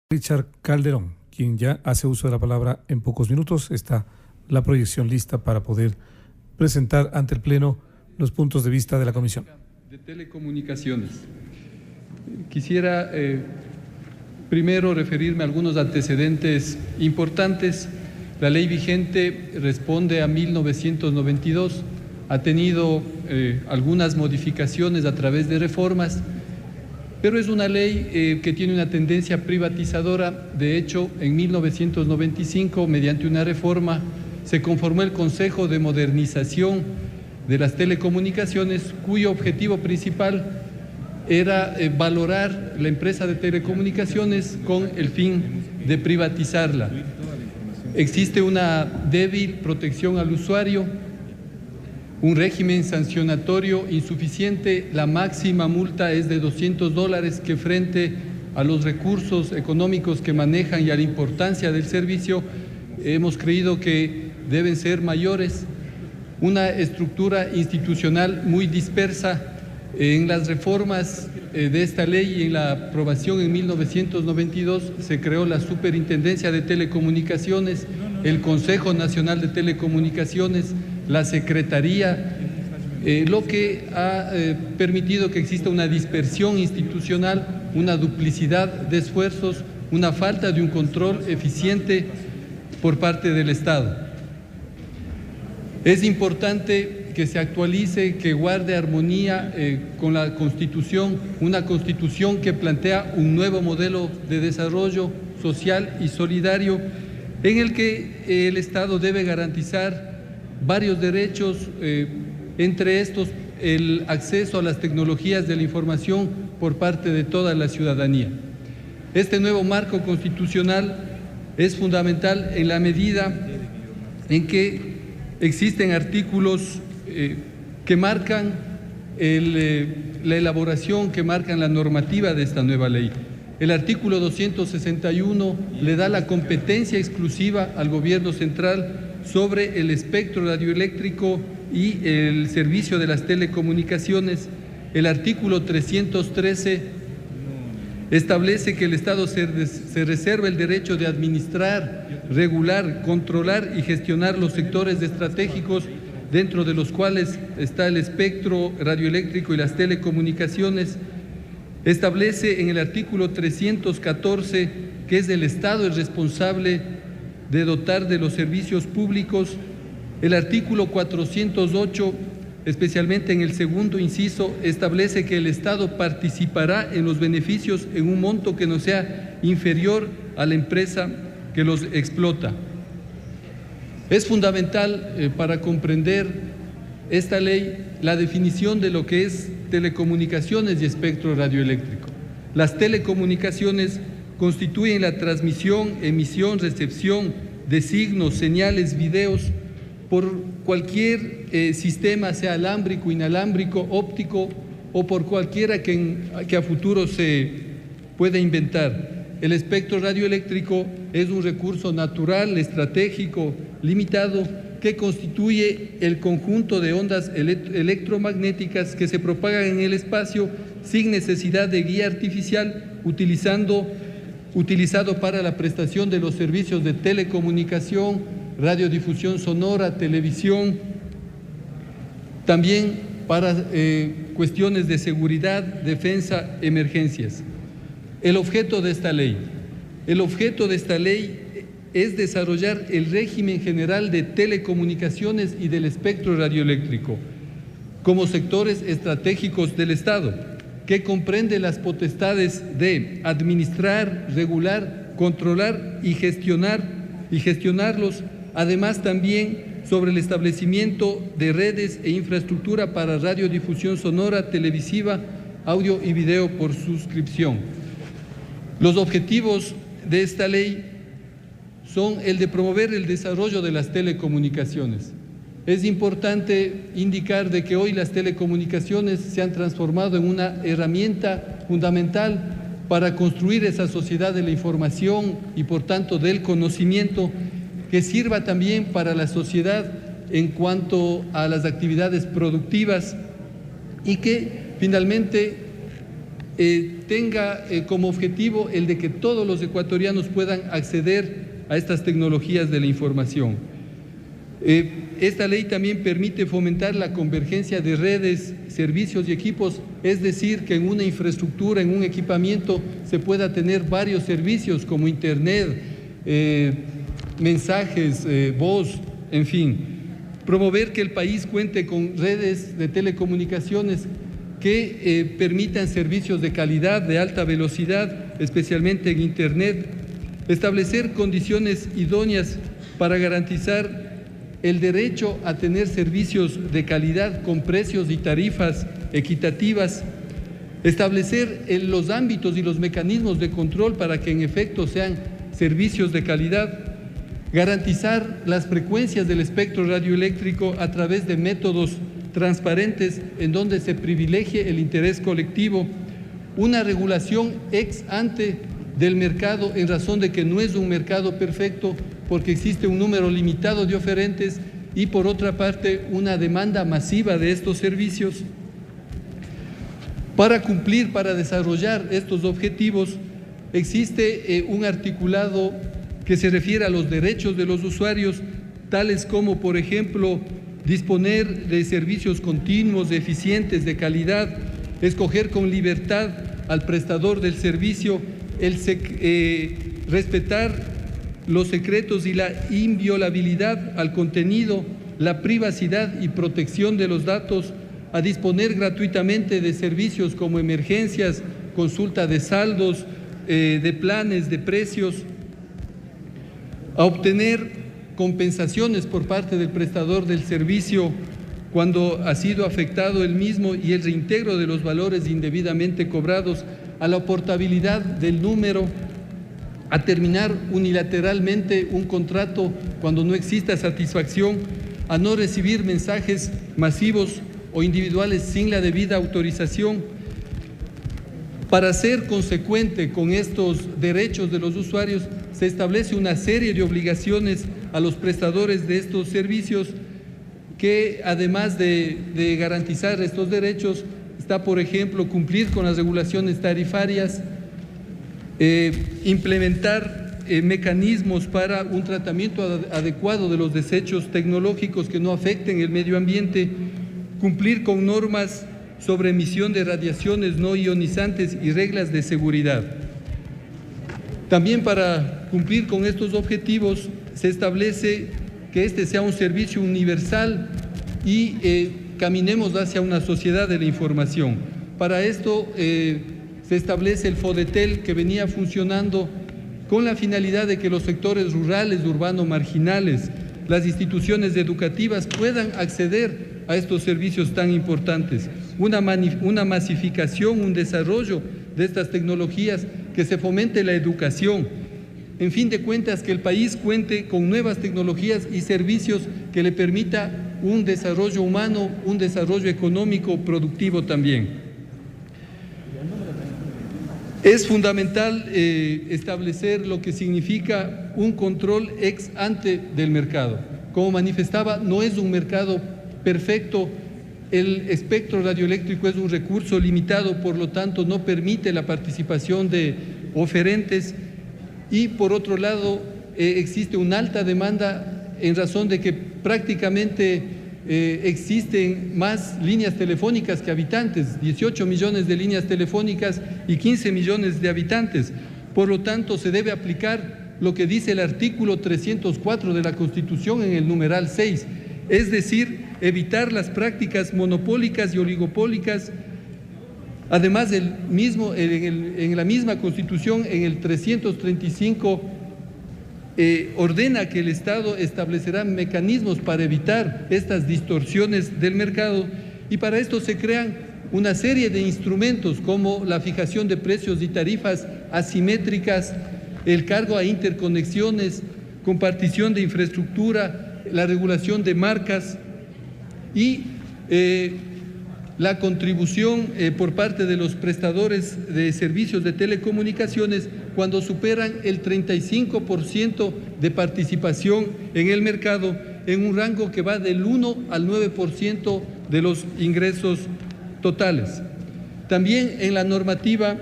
Richard Calderón, quien ya hace uso de la palabra en pocos minutos. Está la proyección lista para poder presentar ante el Pleno los puntos de vista de la Comisión. De Telecomunicaciones. Quisiera primero referirme a algunos antecedentes importantes. La ley vigente responde a 1992, ha tenido algunas modificaciones a través de reformas, pero es una ley que tiene una tendencia privatizadora. De hecho, en 1995, mediante una reforma, se conformó el Consejo de Modernización de las Telecomunicaciones, cuyo objetivo principal era valorar la empresa de telecomunicaciones con el fin de privatizarla. Existe una débil protección al usuario, un régimen sancionatorio insuficiente. La máxima multa es de $200, que frente a los recursos económicos que manejan y a la importancia del servicio, hemos creído que deben ser mayores. Una estructura institucional muy dispersa. En las reformas de esta ley y en la aprobación en 1992 se creó la Superintendencia de Telecomunicaciones, el Consejo Nacional de Telecomunicaciones, la Secretaría, lo que ha permitido que exista una dispersión institucional, una duplicidad de esfuerzos, una falta de un control eficiente por parte del Estado. Es importante que se actualice, que guarde armonía con la Constitución, una Constitución que plantea un nuevo modelo de desarrollo social y solidario, en el que el Estado debe garantizar varios derechos, entre estos el acceso a las tecnologías de la información por parte de toda la ciudadanía. Este nuevo marco constitucional es fundamental en la medida en que existen artículos que marcan la elaboración, que marcan la normativa de esta nueva ley. El artículo 261 le da la competencia exclusiva al Gobierno central sobre el espectro radioeléctrico y el servicio de las telecomunicaciones. El artículo 313 establece que el Estado se reserva el derecho de administrar, regular, controlar y gestionar los sectores estratégicos, dentro de los cuales está el espectro radioeléctrico y las telecomunicaciones. Establece en el artículo 314 que es el Estado el responsable de dotar de los servicios públicos. El artículo 408, especialmente en el segundo inciso, establece que el Estado participará en los beneficios en un monto que no sea inferior a la empresa que los explota. Es fundamental para comprender esta ley la definición de lo que es telecomunicaciones y espectro radioeléctrico. Las telecomunicaciones constituyen la transmisión, emisión, recepción de signos, señales, videos por cualquier sistema, sea alámbrico, inalámbrico, óptico o por cualquiera que a futuro se pueda inventar. El espectro radioeléctrico es un recurso natural, estratégico, limitado, que constituye el conjunto de ondas electromagnéticas que se propagan en el espacio sin necesidad de guía artificial, utilizado para la prestación de los servicios de telecomunicación, radiodifusión sonora, televisión, también para cuestiones de seguridad, defensa, emergencias. El objeto de esta ley es desarrollar el régimen general de telecomunicaciones y del espectro radioeléctrico como sectores estratégicos del Estado, que comprende las potestades de administrar, regular, controlar y gestionarlos, además también sobre el establecimiento de redes e infraestructura para radiodifusión sonora, televisiva, audio y video por suscripción. Los objetivos de esta ley son el de promover el desarrollo de las telecomunicaciones. Es importante indicar de que hoy las telecomunicaciones se han transformado en una herramienta fundamental para construir esa sociedad de la información y por tanto del conocimiento, que sirva también para la sociedad en cuanto a las actividades productivas y que finalmente tenga como objetivo el de que todos los ecuatorianos puedan acceder a estas tecnologías de la información. Esta ley también permite fomentar la convergencia de redes, servicios y equipos, es decir, que en una infraestructura, en un equipamiento, se pueda tener varios servicios como internet, mensajes, voz, en fin. Promover que el país cuente con redes de telecomunicaciones que permitan servicios de calidad, de alta velocidad, especialmente en internet. Establecer condiciones idóneas para garantizar el derecho a tener servicios de calidad con precios y tarifas equitativas, establecer los ámbitos y los mecanismos de control para que en efecto sean servicios de calidad, garantizar las frecuencias del espectro radioeléctrico a través de métodos transparentes en donde se privilegie el interés colectivo, una regulación ex ante del mercado en razón de que no es un mercado perfecto porque existe un número limitado de oferentes y por otra parte una demanda masiva de estos servicios. Para cumplir, para desarrollar estos objetivos, existe un articulado que se refiere a los derechos de los usuarios, tales como, por ejemplo, disponer de servicios continuos, eficientes, de calidad, escoger con libertad al prestador del servicio, respetar los secretos y la inviolabilidad al contenido, la privacidad y protección de los datos, a disponer gratuitamente de servicios como emergencias, consulta de saldos, de planes, de precios, a obtener compensaciones por parte del prestador del servicio cuando ha sido afectado el mismo y el reintegro de los valores indebidamente cobrados, a la portabilidad del número, a terminar unilateralmente un contrato cuando no exista satisfacción, a no recibir mensajes masivos o individuales sin la debida autorización. Para ser consecuente con estos derechos de los usuarios, se establece una serie de obligaciones a los prestadores de estos servicios que, además de garantizar estos derechos, está, por ejemplo, cumplir con las regulaciones tarifarias, implementar mecanismos para un tratamiento adecuado de los desechos tecnológicos que no afecten el medio ambiente, cumplir con normas sobre emisión de radiaciones no ionizantes y reglas de seguridad. También para cumplir con estos objetivos se establece que este sea un servicio universal y caminemos hacia una sociedad de la información. Para esto se establece el FODETEL, que venía funcionando con la finalidad de que los sectores rurales, urbanos, marginales, las instituciones educativas puedan acceder a estos servicios tan importantes. Una masificación, un desarrollo de estas tecnologías, que se fomente la educación. En fin de cuentas, que el país cuente con nuevas tecnologías y servicios que le permita un desarrollo humano, un desarrollo económico productivo también. Es fundamental establecer lo que significa un control ex ante del mercado. Como manifestaba, no es un mercado perfecto. El espectro radioeléctrico es un recurso limitado, por lo tanto no permite la participación de oferentes y por otro lado existe una alta demanda en razón de que prácticamente existen más líneas telefónicas que habitantes, 18 millones de líneas telefónicas y 15 millones de habitantes. Por lo tanto, se debe aplicar lo que dice el artículo 304 de la Constitución en el numeral 6, es decir, evitar las prácticas monopólicas y oligopólicas. Además, en la misma Constitución, en el 335, ordena que el Estado establecerá mecanismos para evitar estas distorsiones del mercado y para esto se crean una serie de instrumentos como la fijación de precios y tarifas asimétricas, el cargo a interconexiones, compartición de infraestructura, la regulación de marcas y la contribución por parte de los prestadores de servicios de telecomunicaciones cuando superan el 35% de participación en el mercado, en un rango que va del 1 al 9% de los ingresos totales. También en la normativa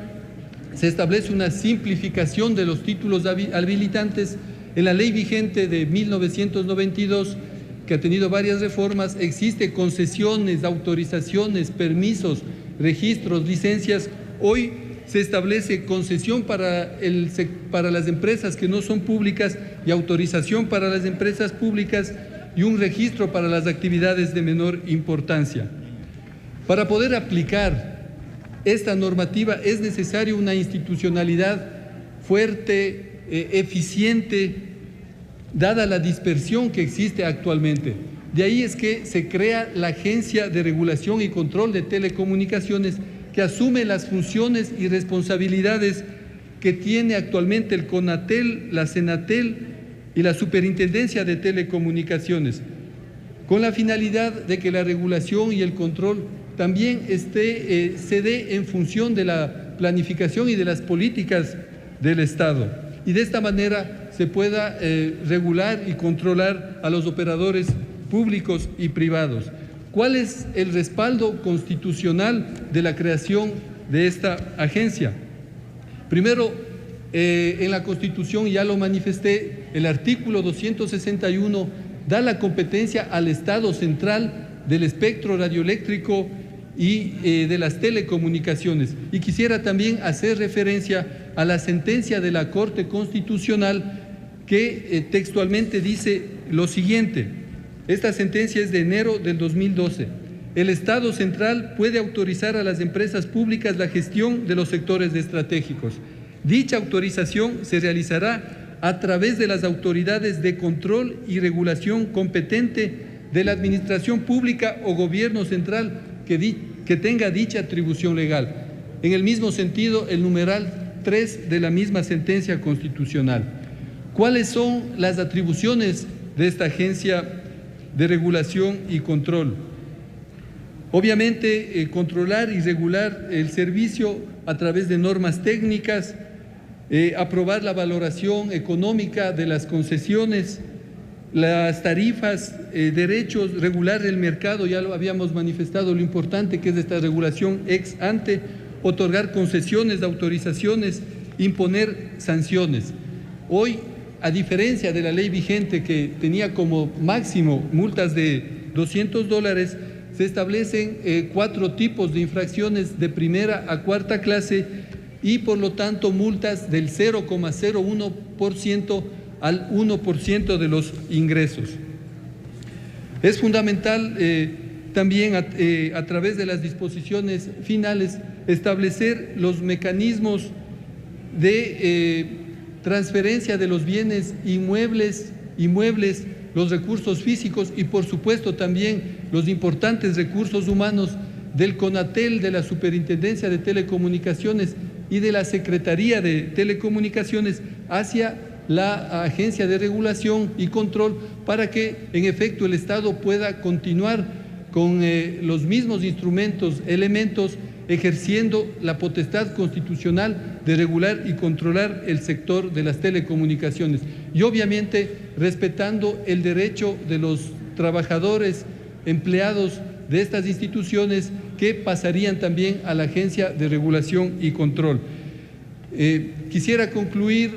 se establece una simplificación de los títulos habilitantes. En la ley vigente de 1992, que ha tenido varias reformas, existe concesiones, autorizaciones, permisos, registros, licencias. Hoy se establece concesión para las empresas que no son públicas y autorización para las empresas públicas y un registro para las actividades de menor importancia. Para poder aplicar esta normativa es necesaria una institucionalidad fuerte, eficiente, dada la dispersión que existe actualmente. De ahí es que se crea la Agencia de Regulación y Control de Telecomunicaciones, que asume las funciones y responsabilidades que tiene actualmente el CONATEL, la SENATEL y la Superintendencia de Telecomunicaciones, con la finalidad de que la regulación y el control también se dé en función de la planificación y de las políticas del Estado. Y de esta manera se pueda regular y controlar a los operadores públicos y privados. ¿Cuál es el respaldo constitucional de la creación de esta agencia? Primero, en la Constitución, ya lo manifesté, el artículo 261 da la competencia al Estado central del espectro radioeléctrico y de las telecomunicaciones. Y quisiera también hacer referencia a la sentencia de la Corte Constitucional que textualmente dice lo siguiente. Esta sentencia es de enero del 2012. El Estado central puede autorizar a las empresas públicas la gestión de los sectores estratégicos. Dicha autorización se realizará a través de las autoridades de control y regulación competente de la administración pública o gobierno central que tenga dicha atribución legal. En el mismo sentido, el numeral 3 de la misma sentencia constitucional. ¿Cuáles son las atribuciones de esta agencia de regulación y control? Obviamente, controlar y regular el servicio a través de normas técnicas, aprobar la valoración económica de las concesiones, las tarifas, derechos, regular el mercado, ya lo habíamos manifestado, lo importante que es esta regulación ex ante, otorgar concesiones, autorizaciones, imponer sanciones. Hoy, a diferencia de la ley vigente que tenía como máximo multas de $200, se establecen 4 tipos de infracciones de primera a cuarta clase y por lo tanto multas del 0,01% al 1% de los ingresos. Es fundamental también a través de las disposiciones finales establecer los mecanismos de transferencia de los bienes inmuebles, los recursos físicos y por supuesto también los importantes recursos humanos del CONATEL, de la Superintendencia de Telecomunicaciones y de la Secretaría de Telecomunicaciones hacia la Agencia de Regulación y Control para que en efecto el Estado pueda continuar con los mismos instrumentos, elementos, ejerciendo la potestad constitucional de regular y controlar el sector de las telecomunicaciones y obviamente respetando el derecho de los trabajadores, empleados de estas instituciones que pasarían también a la Agencia de Regulación y Control. Quisiera concluir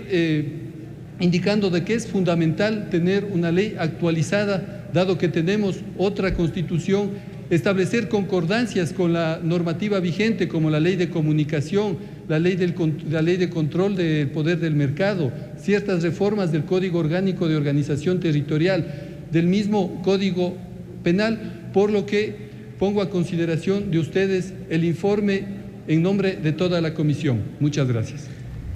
indicando de que es fundamental tener una ley actualizada, dado que tenemos otra Constitución, establecer concordancias con la normativa vigente como la ley de comunicación, la ley de control del poder del mercado, ciertas reformas del Código Orgánico de Organización Territorial, del mismo Código Penal, por lo que pongo a consideración de ustedes el informe en nombre de toda la comisión. Muchas gracias.